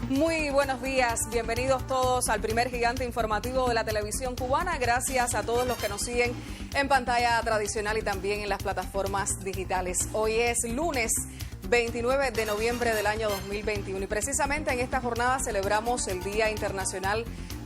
Muy buenos días, bienvenidos todos al primer gigante informativo de la televisión cubana. Gracias a todos los que nos siguen en pantalla tradicional y también en las plataformas digitales. Hoy es lunes 29 de noviembre del año 2021 y precisamente en esta jornada celebramos el Día Internacional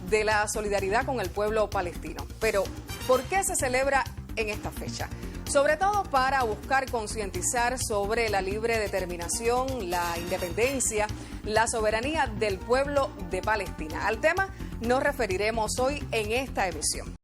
de la Solidaridad con el pueblo palestino. Pero, ¿por qué se celebra en esta fecha? Sobre todo para buscar concientizar sobre la libre determinación, la independencia, la soberanía del pueblo de Palestina. Al tema nos referiremos hoy en esta emisión.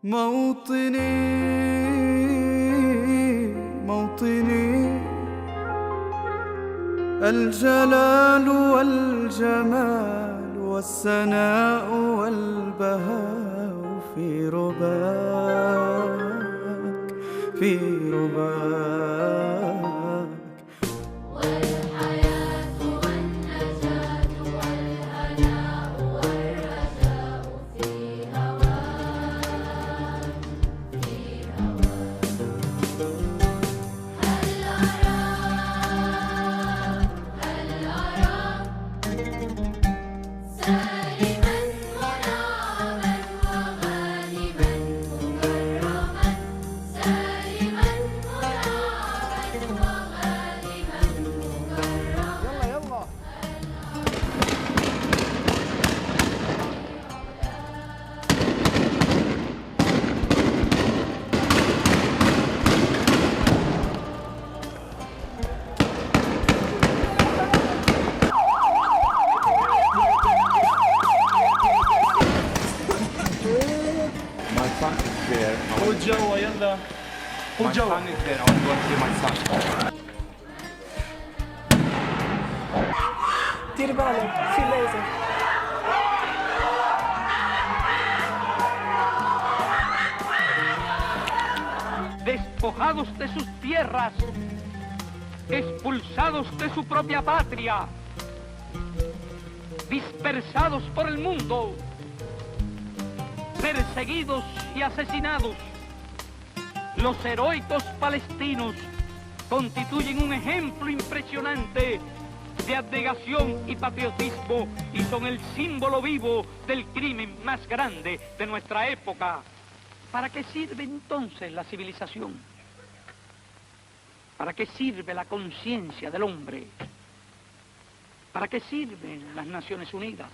موطني الجلال والجمال والسناء والبهاء في رباك Despojados de sus tierras, expulsados de su propia patria, dispersados por el mundo, perseguidos y asesinados, los heroicos palestinos constituyen un ejemplo impresionante de abnegación y patriotismo y son el símbolo vivo del crimen más grande de nuestra época. ¿Para qué sirve entonces la civilización? ¿Para qué sirve la conciencia del hombre? ¿Para qué sirven las Naciones Unidas?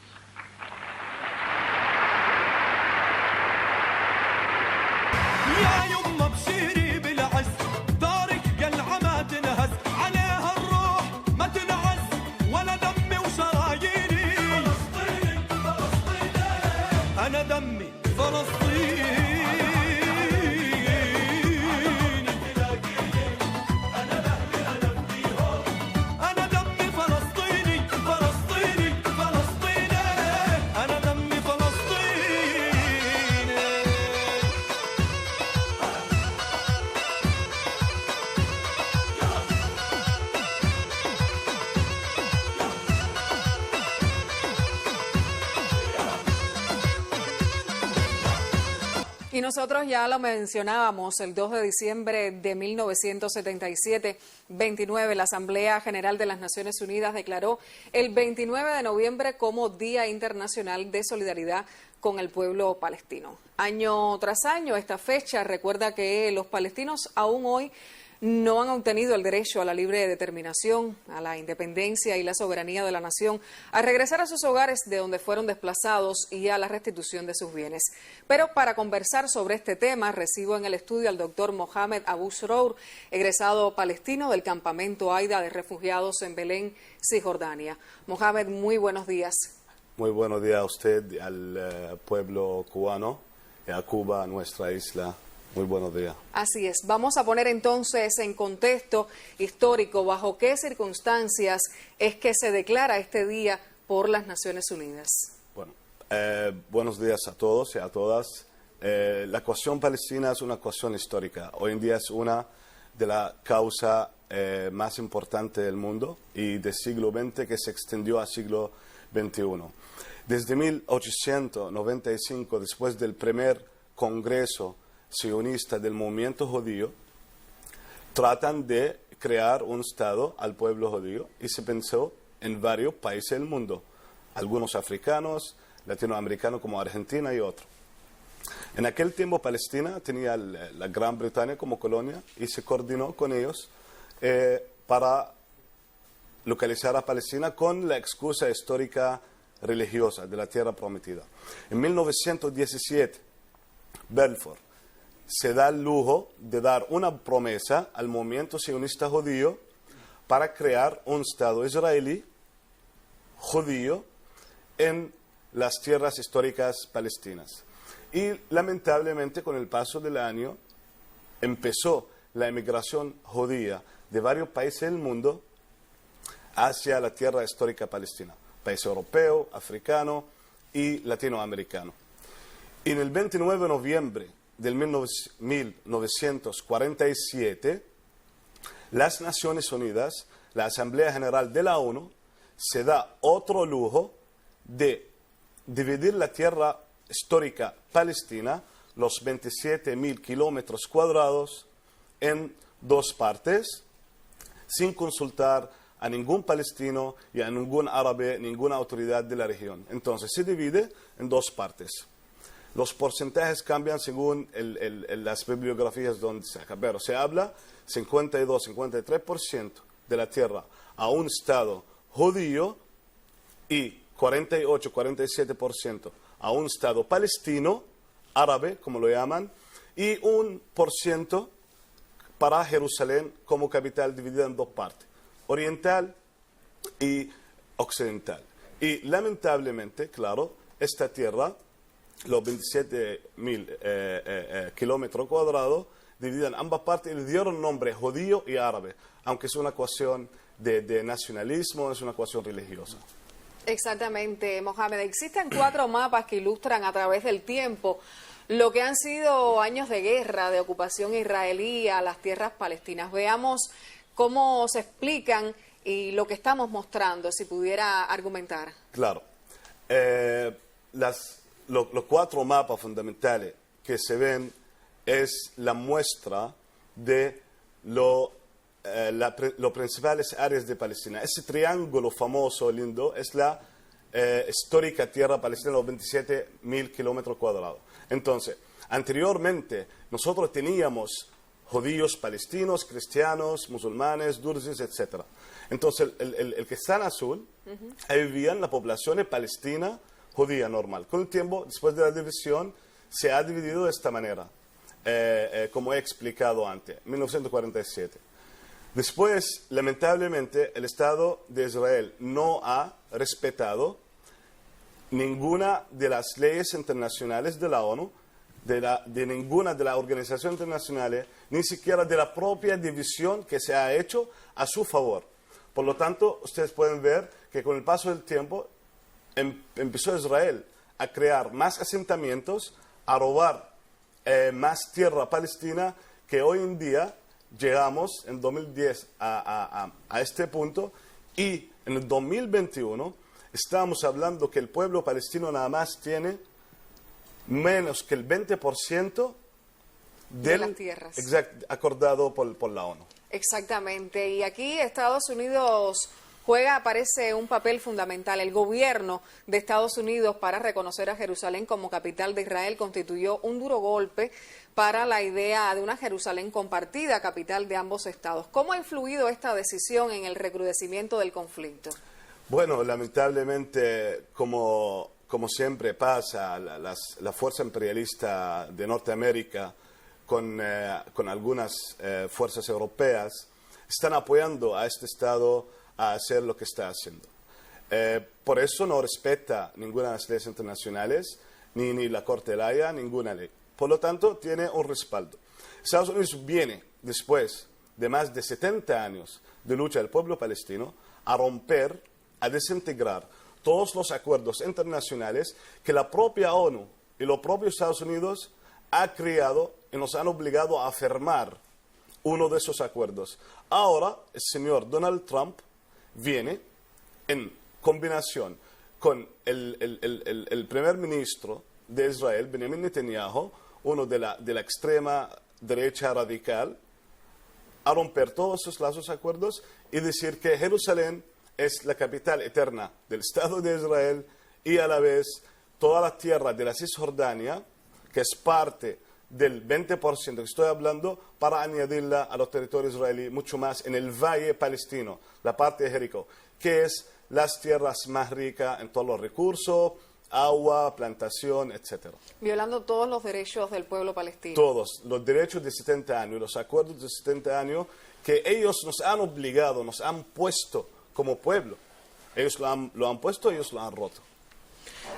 Y nosotros ya lo mencionábamos, el 2 de diciembre de 1977, 29, la Asamblea General de las Naciones Unidas declaró el 29 de noviembre como Día Internacional de Solidaridad con el pueblo palestino. Año tras año, esta fecha recuerda que los palestinos aún hoy no han obtenido el derecho a la libre determinación, a la independencia y la soberanía de la nación, a regresar a sus hogares de donde fueron desplazados y a la restitución de sus bienes. Pero para conversar sobre este tema, recibo en el estudio al doctor Mohamed Abu Shrour, egresado palestino del campamento Aida de refugiados en Belén, Cisjordania. Mohamed, muy buenos días. Muy buenos días a usted, al pueblo cubano, a Cuba, a nuestra isla. Muy buenos días. Así es. Vamos a poner entonces en contexto histórico bajo qué circunstancias es que se declara este día por las Naciones Unidas. Bueno, buenos días a todos y a todas. La cuestión palestina es una cuestión histórica. Hoy en día es una de las causas más importantes del mundo y del siglo XX que se extendió al siglo XXI. Desde 1895, después del primer congreso sionista del movimiento judío, tratan de crear un Estado al pueblo judío y se pensó en varios países del mundo, algunos africanos, latinoamericanos como Argentina y otros. En aquel tiempo Palestina tenía la Gran Bretaña como colonia y se coordinó con ellos para localizar a Palestina con la excusa histórica religiosa de la tierra prometida. En 1917, Balfour se da el lujo de dar una promesa al movimiento sionista judío para crear un Estado israelí judío en las tierras históricas palestinas. Y lamentablemente con el paso del año empezó la emigración judía de varios países del mundo hacia la tierra histórica palestina, países europeos, africanos y latinoamericanos. Y en el 29 de noviembre del 1947, las Naciones Unidas, la Asamblea General de la ONU, se da otro lujo de dividir la tierra histórica palestina, los 27.000 kilómetros cuadrados, en dos partes, sin consultar a ningún palestino y a ningún árabe, ninguna autoridad de la región. Entonces se divide en dos partes. Los porcentajes cambian según las bibliografías donde se saca, pero se habla 52-53% de la tierra a un Estado judío y 48-47% a un Estado palestino, árabe, como lo llaman, y 1% para Jerusalén como capital dividida en dos partes, oriental y occidental. Y lamentablemente, claro, esta tierra, los 27.000 kilómetros cuadrados, dividida en ambas partes y le dieron nombre judío y árabe, aunque es una cuestión de nacionalismo, es una cuestión religiosa. Exactamente, Mohamed. Existen 4 mapas que ilustran a través del tiempo lo que han sido años de guerra, de ocupación israelí a las tierras palestinas. Veamos cómo se explican y lo que estamos mostrando, si pudiera argumentar. Claro. Los 4 mapas fundamentales que se ven es la muestra de las principales áreas de Palestina. Ese triángulo famoso, lindo, es la histórica tierra palestina, los 27.000 kilómetros cuadrados. Entonces, anteriormente nosotros teníamos judíos palestinos, cristianos, musulmanes, drusos, etc. Entonces, el que está en azul, ahí vivían la población palestina judía normal. Con el tiempo, después de la división, se ha dividido de esta manera, como he explicado antes, 1947. Después, lamentablemente, el Estado de Israel no ha respetado ninguna de las leyes internacionales de la ONU, de ninguna de las organizaciones internacionales, ni siquiera de la propia división que se ha hecho a su favor. Por lo tanto, ustedes pueden ver que con el paso del tiempo empezó Israel a crear más asentamientos, a robar más tierra palestina, que hoy en día llegamos en 2010 a este punto, y en el 2021 estamos hablando que el pueblo palestino nada más tiene menos que el 20% de las tierras acordado por la ONU. Exactamente, y aquí Estados Unidos parece un papel fundamental. El gobierno de Estados Unidos, para reconocer a Jerusalén como capital de Israel, constituyó un duro golpe para la idea de una Jerusalén compartida, capital de ambos estados. ¿Cómo ha influido esta decisión en el recrudecimiento del conflicto? Bueno, lamentablemente, como siempre pasa, la fuerza imperialista de Norteamérica con algunas fuerzas europeas están apoyando a este Estado a hacer lo que está haciendo. Por eso no respeta ninguna de las leyes internacionales, ni la Corte de la Haya, ninguna ley. Por lo tanto, tiene un respaldo. Estados Unidos viene, después de más de 70 años de lucha del pueblo palestino, a romper, a desintegrar todos los acuerdos internacionales que la propia ONU y los propios Estados Unidos ha creado y nos han obligado a firmar uno de esos acuerdos. Ahora, el señor Donald Trump viene en combinación con el primer ministro de Israel, Benjamin Netanyahu, uno de la extrema derecha radical, a romper todos esos lazos acuerdos y decir que Jerusalén es la capital eterna del Estado de Israel y a la vez toda la tierra de la Cisjordania, que es parte del 20% que estoy hablando, para añadirla a los territorios israelíes, mucho más en el valle palestino, la parte de Jericó, que es las tierras más ricas en todos los recursos, agua, plantación, etc. Violando todos los derechos del pueblo palestino. Todos, los derechos de 70 años, los acuerdos de 70 años que ellos nos han obligado, nos han puesto como pueblo. Ellos lo han puesto, ellos lo han roto.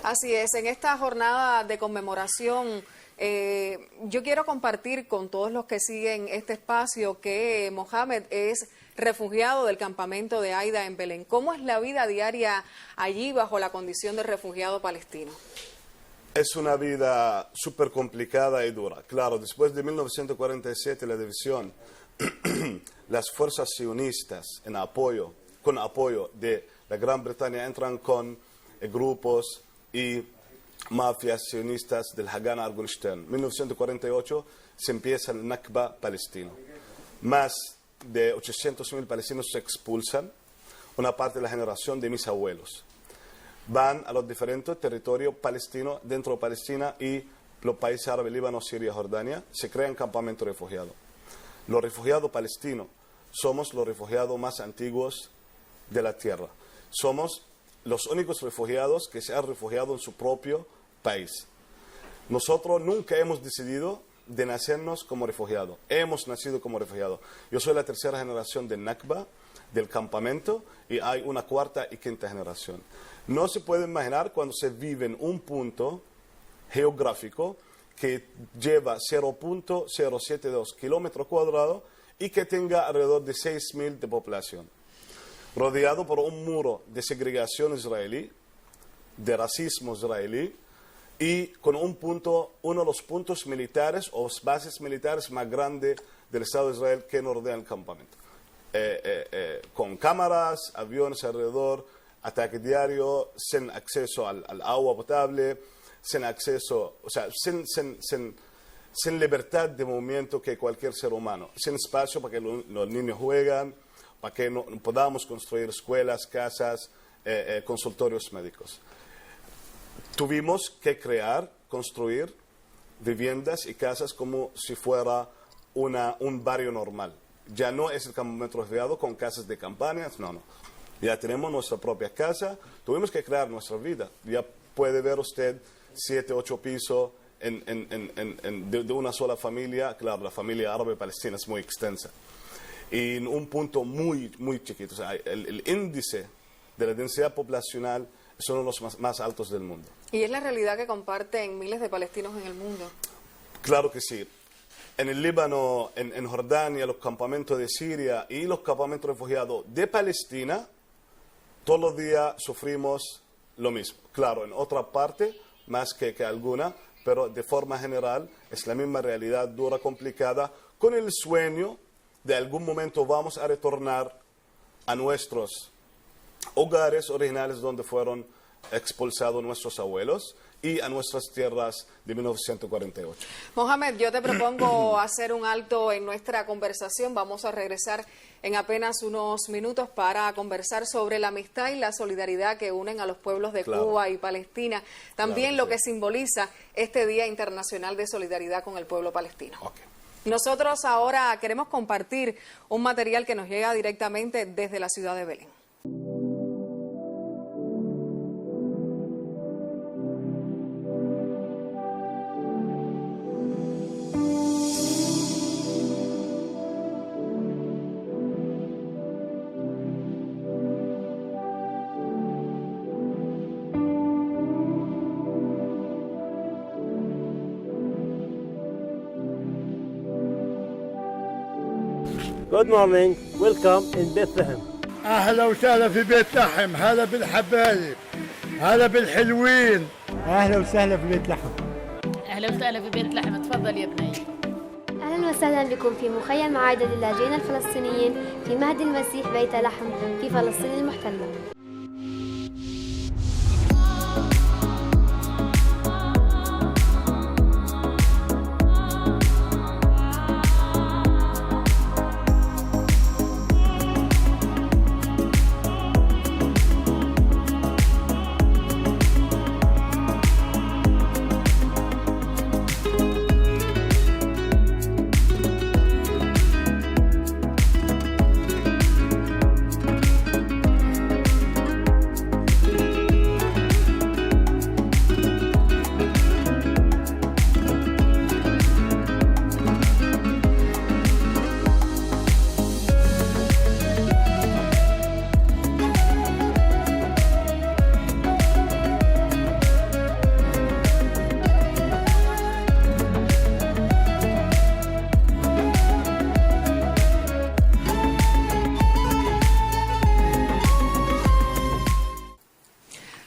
Así es, en esta jornada de conmemoración, yo quiero compartir con todos los que siguen este espacio que Mohamed es refugiado del campamento de Aida en Belén. ¿Cómo es la vida diaria allí bajo la condición de refugiado palestino? Es una vida súper complicada y dura. Claro, después de 1947, la división, las fuerzas sionistas con apoyo de la Gran Bretaña entran con grupos y mafias sionistas del Haganah al-Goldstein. En 1948 se empieza el Nakba palestino. Más de 800.000 palestinos se expulsan, una parte de la generación de mis abuelos. Van a los diferentes territorios palestinos dentro de Palestina y los países árabes, Líbano, Siria, Jordania, se crean campamentos de refugiados. Los refugiados palestinos somos los refugiados más antiguos de la tierra. Somos los únicos refugiados que se han refugiado en su propio país. Nosotros nunca hemos decidido de nacernos como refugiados. Hemos nacido como refugiados. Yo soy la tercera generación del Nakba, del campamento, y hay una cuarta y quinta generación. No se puede imaginar cuando se vive en un punto geográfico que lleva 0.072 kilómetros cuadrados y que tenga alrededor de 6.000 de población, rodeado por un muro de segregación israelí, de racismo israelí, y con uno de los puntos militares o bases militares más grandes del Estado de Israel que nos rodean el campamento. Con cámaras, aviones alrededor, ataque diario, sin acceso al agua potable, sin acceso, o sea, sin libertad de movimiento que cualquier ser humano, sin espacio para que los niños jueguen, para que podamos construir escuelas, casas, consultorios médicos. Tuvimos que construir viviendas y casas como si fuera un barrio normal. Ya no es el campamento refugiado con casas de campaña, no. Ya tenemos nuestra propia casa, tuvimos que crear nuestra vida. Ya puede ver usted 7, 8 pisos de una sola familia. Claro, la familia árabe palestina es muy extensa. Y en un punto muy, muy chiquito. O sea, el índice de la densidad poblacional es uno de los más altos del mundo. ¿Y es la realidad que comparten miles de palestinos en el mundo? Claro que sí. En el Líbano, en Jordania, los campamentos de Siria y los campamentos refugiados de Palestina, todos los días sufrimos lo mismo. Claro, en otra parte, más que alguna, pero de forma general es la misma realidad dura, complicada, con el sueño de algún momento vamos a retornar a nuestros hogares originales donde fueron expulsados nuestros abuelos y a nuestras tierras de 1948. Mohamed, yo te propongo hacer un alto en nuestra conversación. Vamos a regresar en apenas unos minutos para conversar sobre la amistad y la solidaridad que unen a los pueblos de Cuba y Palestina. También lo que simboliza este Día Internacional de Solidaridad con el pueblo palestino. Okay. Nosotros ahora queremos compartir un material que nos llega directamente desde la ciudad de Belén. Good morning. Welcome in Bethlehem. أهلا وسهلا في بيت لحم، هلا بالحبايب، هلا بالحلوين. أهلا وسهلا في بيت لحم. أهلا وسهلا في بيت لحم، تفضل يا بني. أهلا وسهلا بكم في مخيم معايدة للاجئين الفلسطينيين في مهد المسيح بيت لحم في فلسطين المحتلة.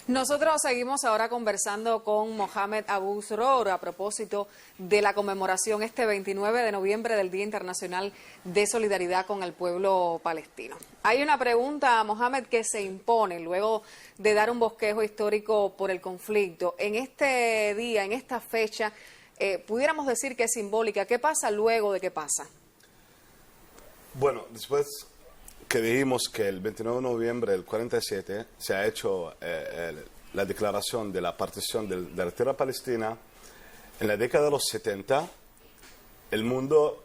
Nosotros seguimos ahora conversando con Mohamed Abu Sror a propósito de la conmemoración este 29 de noviembre del Día Internacional de Solidaridad con el pueblo palestino. Hay una pregunta, Mohamed, que se impone luego de dar un bosquejo histórico por el conflicto. En este día, en esta fecha, pudiéramos decir que es simbólica. ¿Qué pasa luego de qué pasa? Bueno, después que dijimos que el 29 de noviembre del 47 se ha hecho la declaración de la partición de la tierra palestina, en la década de los 70 el mundo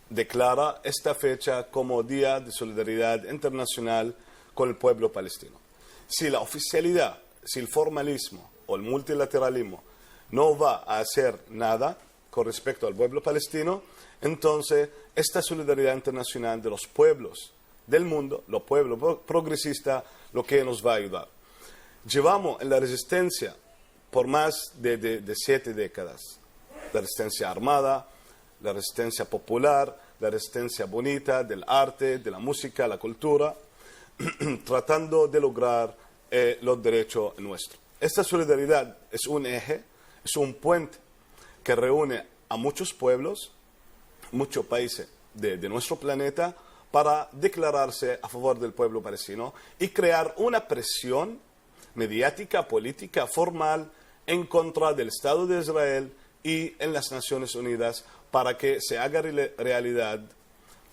declara esta fecha como Día de Solidaridad Internacional con el pueblo palestino. Si la oficialidad, si el formalismo o el multilateralismo no va a hacer nada con respecto al pueblo palestino, entonces esta solidaridad internacional de los pueblos del mundo, los pueblos progresistas, lo que nos va a ayudar. Llevamos en la resistencia por más de 7 décadas, la resistencia armada, la resistencia popular, la resistencia bonita del arte, de la música, la cultura, tratando de lograr los derechos nuestros. Esta solidaridad es un eje, es un puente que reúne a muchos pueblos, muchos países de nuestro planeta, para declararse a favor del pueblo palestino y crear una presión mediática, política, formal en contra del Estado de Israel y en las Naciones Unidas para que se haga realidad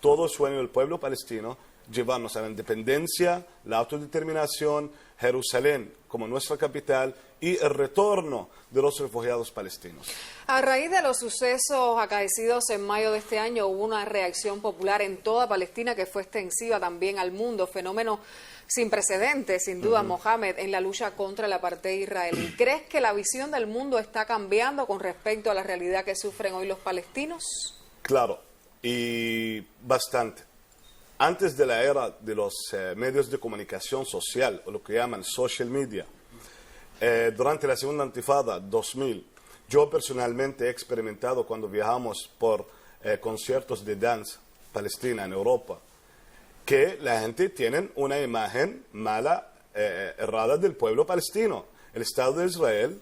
todo el sueño del pueblo palestino, llevarnos a la independencia, la autodeterminación, Jerusalén como nuestra capital y el retorno de los refugiados palestinos. A raíz de los sucesos acaecidos en mayo de este año, hubo una reacción popular en toda Palestina que fue extensiva también al mundo, fenómeno sin precedentes, sin duda, Mohamed, en la lucha contra el apartheid israelí. ¿Crees que la visión del mundo está cambiando con respecto a la realidad que sufren hoy los palestinos? Claro, y bastante. Antes de la era de los medios de comunicación social, o lo que llaman social media, durante la segunda intifada 2000, yo personalmente he experimentado cuando viajamos por conciertos de danza palestina en Europa, que la gente tiene una imagen mala, errada del pueblo palestino. El Estado de Israel,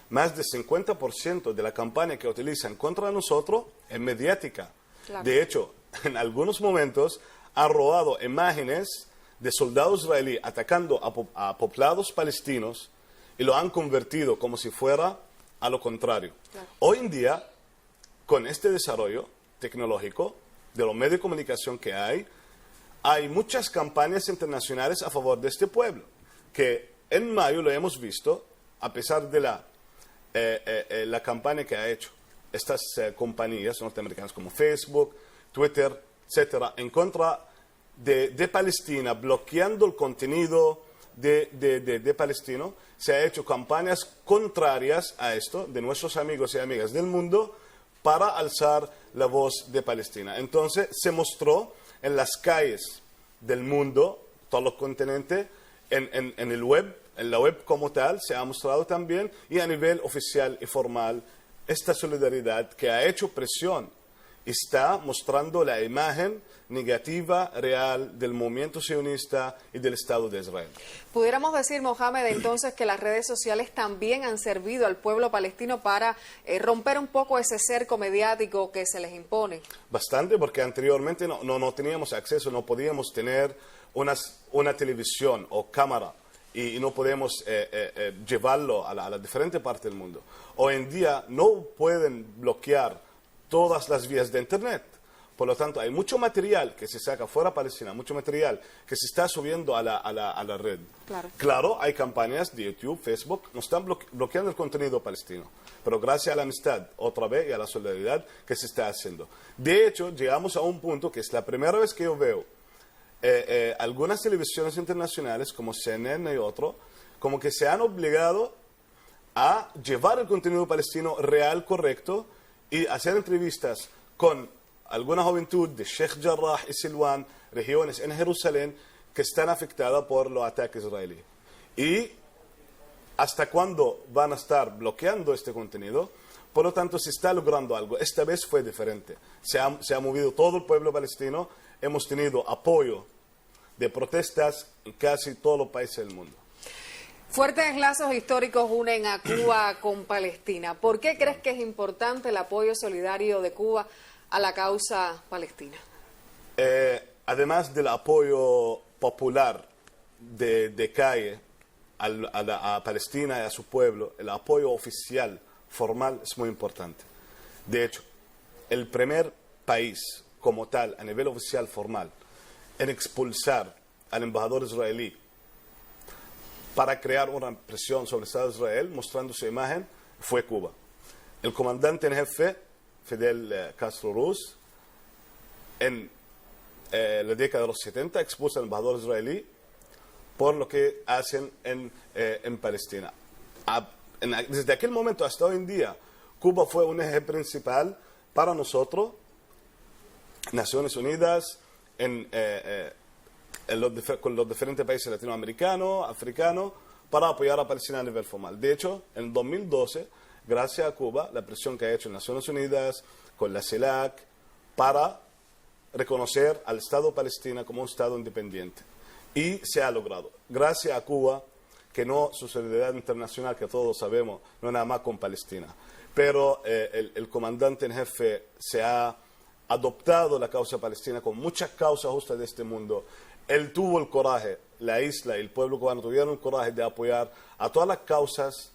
más del 50% de la campaña que utilizan contra nosotros es mediática. Claro. De hecho, en algunos momentos ha robado imágenes de soldados israelíes atacando a poblados palestinos y lo han convertido como si fuera a lo contrario. Claro. Hoy en día, con este desarrollo tecnológico de los medios de comunicación que hay muchas campañas internacionales a favor de este pueblo, que en mayo lo hemos visto, a pesar de la campaña que ha hecho estas compañías norteamericanas como Facebook, Twitter, etcétera, en contra de Palestina, bloqueando el contenido de palestino. Se ha hecho campañas contrarias a esto de nuestros amigos y amigas del mundo para alzar la voz de Palestina. Entonces se mostró en las calles del mundo, todos los continentes, en el web, en la web como tal, se ha mostrado también, y a nivel oficial y formal, esta solidaridad que ha hecho presión está mostrando la imagen negativa real del movimiento sionista y del Estado de Israel. Pudiéramos decir, Mohamed, entonces que las redes sociales también han servido al pueblo palestino para romper un poco ese cerco mediático que se les impone. Bastante, porque anteriormente no teníamos acceso, no podíamos tener una televisión o cámara y no podemos llevarlo a las diferentes partes del mundo. Hoy en día no pueden bloquear todas las vías de Internet. Por lo tanto, hay mucho material que se saca fuera de Palestina, mucho material que se está subiendo a la red. Claro, hay campañas de YouTube, Facebook, no están bloqueando el contenido palestino, pero gracias a la amistad, otra vez, y a la solidaridad que se está haciendo. De hecho, llegamos a un punto que es la primera vez que yo veo algunas televisiones internacionales, como CNN y otros, como que se han obligado a llevar el contenido palestino real, correcto, y hacer entrevistas con alguna juventud de Sheikh Jarrah y Silwan, regiones en Jerusalén, que están afectadas por los ataques israelíes. ¿Y hasta cuándo van a estar bloqueando este contenido? Por lo tanto, se está logrando algo. Esta vez fue diferente. Se ha movido todo el pueblo palestino. Hemos tenido apoyo de protestas en casi todos los países del mundo. Fuertes lazos históricos unen a Cuba con Palestina. ¿Por qué crees que es importante el apoyo solidario de Cuba a la causa palestina? Además del apoyo popular de calle a Palestina y a su pueblo, el apoyo oficial, formal, es muy importante. De hecho, el primer país como tal, a nivel oficial formal, en expulsar al embajador israelí para crear una presión sobre el Estado de Israel, mostrando su imagen, fue Cuba. El comandante en jefe, Fidel Castro Ruz, en la década de los 70 expulsa al embajador israelí por lo que hacen en Palestina. Desde aquel momento hasta hoy en día, Cuba fue un eje principal para nosotros, Naciones Unidas, con los diferentes países latinoamericanos, africanos, para apoyar a Palestina a nivel formal. De hecho, en 2012, gracias a Cuba, la presión que ha hecho en Naciones Unidas, con la CELAC, para reconocer al Estado palestino como un Estado independiente. Y se ha logrado. Gracias a Cuba, que no su solidaridad internacional, que todos sabemos, no es nada más con Palestina. Pero el comandante en jefe se ha adoptado la causa palestina con muchas causas justas de este mundo. Él tuvo el coraje, la isla y el pueblo cubano tuvieron el coraje de apoyar a todas las causas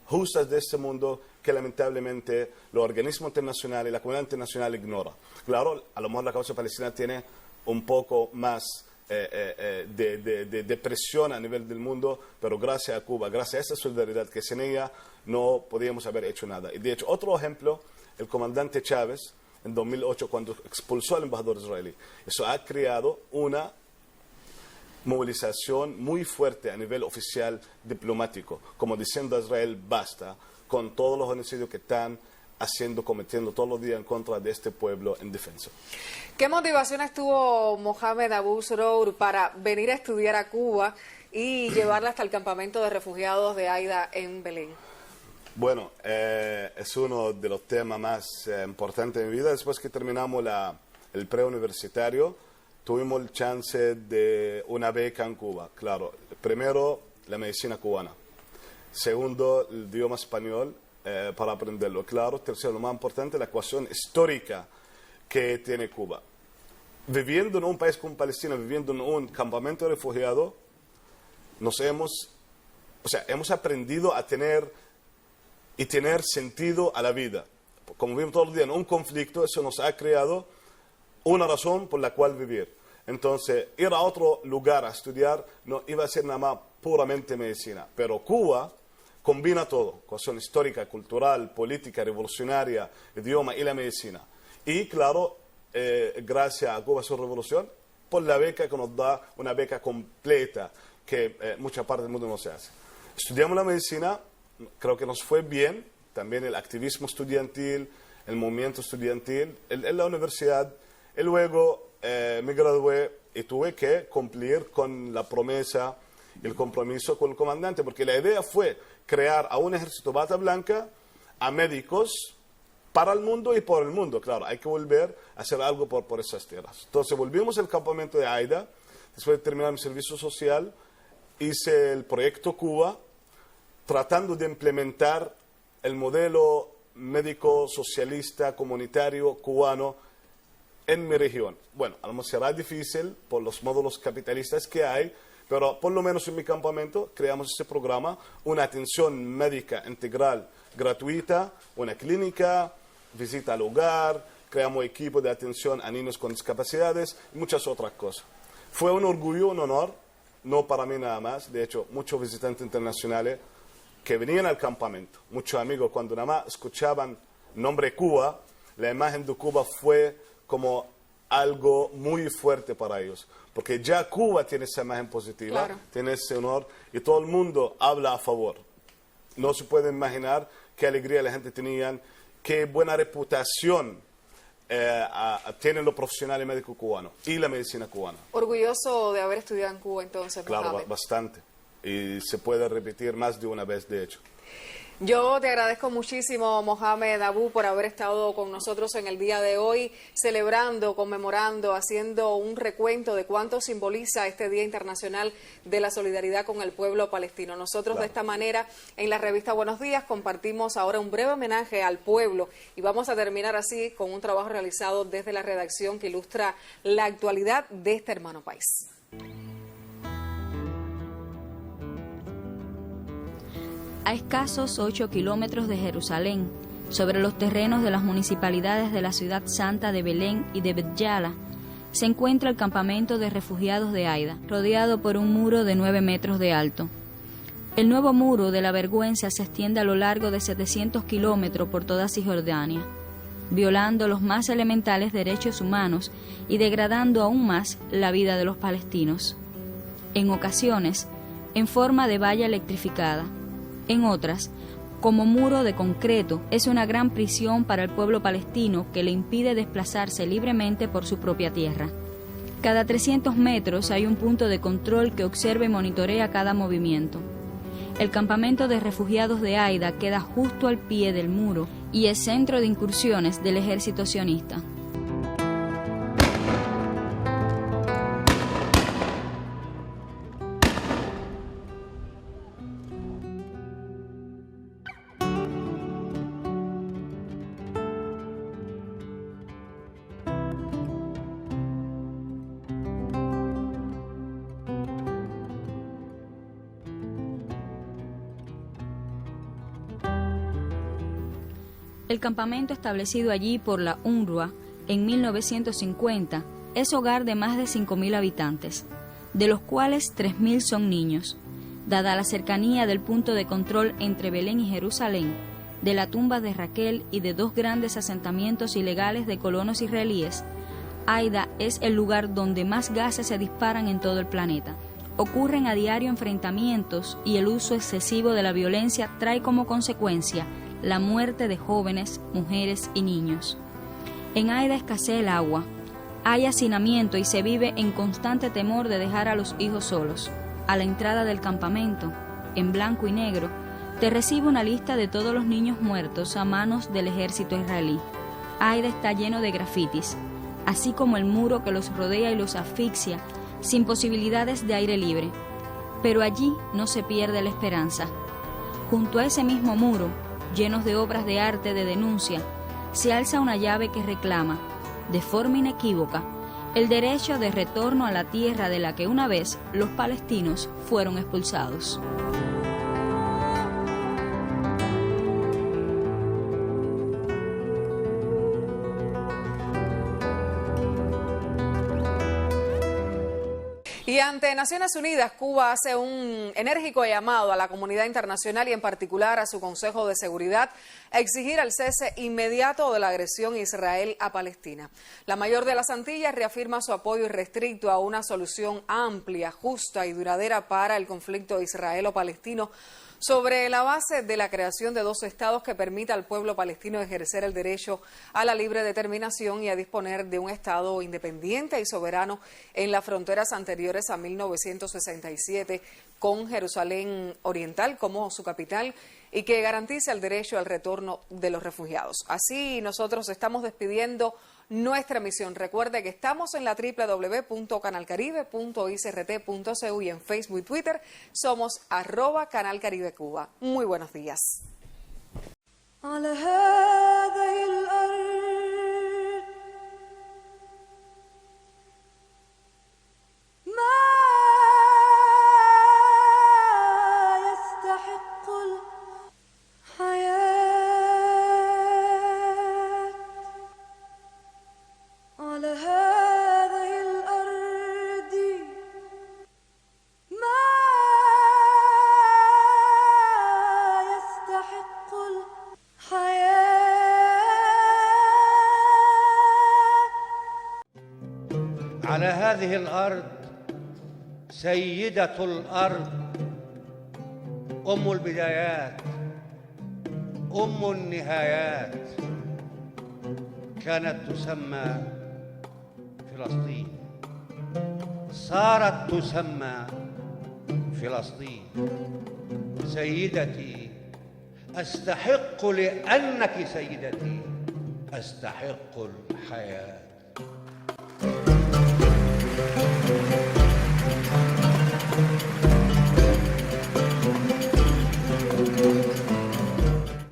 justas de este mundo que lamentablemente los organismos internacionales y la comunidad internacional ignora. Claro, a lo mejor la causa palestina tiene un poco más de presión a nivel del mundo, pero gracias a Cuba, gracias a esa solidaridad que sin ella no podíamos haber hecho nada. Y de hecho, otro ejemplo, el comandante Chávez, en 2008, cuando expulsó al embajador israelí. Eso ha creado una movilización muy fuerte a nivel oficial diplomático, como diciendo a Israel basta con todos los genocidios que están cometiendo todos los días en contra de este pueblo en defensa. ¿Qué motivaciones tuvo Mohamed Abu Srour para venir a estudiar a Cuba y llevarla hasta el campamento de refugiados de Aida en Belén? Bueno, es uno de los temas más importantes de mi vida. Después que terminamos el preuniversitario, tuvimos el chance de una beca en Cuba. Claro, primero, la medicina cubana. Segundo, el idioma español para aprenderlo. Claro, tercero, lo más importante, la ecuación histórica que tiene Cuba. Viviendo en un país como Palestina, viviendo en un campamento de refugiados, hemos aprendido a tener sentido a la vida. Como vivimos todos los días en un conflicto, eso nos ha creado una razón por la cual vivir. Entonces, ir a otro lugar a estudiar no iba a ser nada más puramente medicina. Pero Cuba combina todo, cuestión histórica, cultural, política, revolucionaria, idioma y la medicina. Y claro, gracias a Cuba su revolución, por la beca que nos da una beca completa, que mucha parte del mundo no se hace. Estudiamos la medicina, creo que nos fue bien, también el activismo estudiantil, el movimiento estudiantil en la universidad, y luego me gradué y tuve que cumplir con la promesa y el compromiso con el comandante, porque la idea fue crear a un ejército bata blanca, a médicos para el mundo y por el mundo, claro. Hay que volver a hacer algo por esas tierras. Entonces volvimos al campamento de Aida, después de terminar mi servicio social, hice el proyecto Cuba, tratando de implementar el modelo médico socialista comunitario cubano en mi región. Bueno, a lo mejor será difícil por los módulos capitalistas que hay, pero por lo menos en mi campamento creamos este programa, una atención médica integral gratuita, una clínica, visita al hogar, creamos equipo de atención a niños con discapacidades y muchas otras cosas. Fue un orgullo, un honor, no para mí nada más, de hecho muchos visitantes internacionales que venían al campamento, muchos amigos, cuando nada más escuchaban el nombre Cuba, la imagen de Cuba fue como algo muy fuerte para ellos, porque ya Cuba tiene esa imagen positiva, claro, tiene ese honor y todo el mundo habla a favor. No se puede imaginar qué alegría la gente tenía, qué buena reputación tienen los profesionales médicos cubanos y la medicina cubana. Orgulloso de haber estudiado en Cuba entonces, Claro, Mohamed. bastante. Y se puede repetir más de una vez, de hecho. Yo te agradezco muchísimo, Mohamed Abu, por haber estado con nosotros en el día de hoy, celebrando, conmemorando, haciendo un recuento de cuánto simboliza este Día Internacional de la Solidaridad con el pueblo palestino. Nosotros, claro, de esta manera, en la revista Buenos Días, compartimos ahora un breve homenaje al pueblo y vamos a terminar así con un trabajo realizado desde la redacción que ilustra la actualidad de este hermano país. A escasos 8 kilómetros de Jerusalén, sobre los terrenos de las municipalidades de la ciudad santa de Belén y de Bet Yala, se encuentra el campamento de refugiados de Aida, rodeado por un muro de 9 metros de alto. El nuevo muro de la vergüenza se extiende a lo largo de 700 kilómetros por toda Cisjordania, violando los más elementales derechos humanos y degradando aún más la vida de los palestinos. En ocasiones, en forma de valla electrificada, en otras, como muro de concreto, es una gran prisión para el pueblo palestino que le impide desplazarse libremente por su propia tierra. Cada 300 metros hay un punto de control que observa y monitorea cada movimiento. El campamento de refugiados de Aida queda justo al pie del muro y es centro de incursiones del ejército sionista. El campamento establecido allí por la UNRWA en 1950 es hogar de más de 5.000 habitantes, de los cuales 3.000 son niños. Dada la cercanía del punto de control entre Belén y Jerusalén, de la tumba de Raquel y de 2 grandes asentamientos ilegales de colonos israelíes, Aida es el lugar donde más gases se disparan en todo el planeta. Ocurren a diario enfrentamientos y el uso excesivo de la violencia trae como consecuencia la muerte de jóvenes, mujeres y niños. En Aida escasea el agua, hay hacinamiento y se vive en constante temor de dejar a los hijos solos. A la entrada del campamento, en blanco y negro, te recibe una lista de todos los niños muertos a manos del ejército israelí. Aida está lleno de grafitis, así como el muro que los rodea y los asfixia, sin posibilidades de aire libre. Pero allí no se pierde la esperanza. Junto a ese mismo muro, llenos de obras de arte de denuncia, se alza una llave que reclama, de forma inequívoca, el derecho de retorno a la tierra de la que una vez los palestinos fueron expulsados. Y ante Naciones Unidas, Cuba hace un enérgico llamado a la comunidad internacional y en particular a su Consejo de Seguridad a exigir el cese inmediato de la agresión Israel a Palestina. La mayor de las Antillas reafirma su apoyo irrestricto a una solución amplia, justa y duradera para el conflicto israelo-palestino, sobre la base de la creación de 2 estados que permita al pueblo palestino ejercer el derecho a la libre determinación y a disponer de un estado independiente y soberano en las fronteras anteriores a 1967 con Jerusalén Oriental como su capital y que garantiza el derecho al retorno de los refugiados. Así nosotros estamos despidiendo nuestra misión. Recuerde que estamos en la www.canalcaribe.icrt.cu y en Facebook y Twitter somos @CanalCaribeCuba. Muy buenos días. على هذه الأرض سيدة الأرض أم البدايات أم النهايات كانت تسمى فلسطين، صارت تسمى فلسطين. سيدتي أستحق لأنك سيدتي، أستحق الحياة.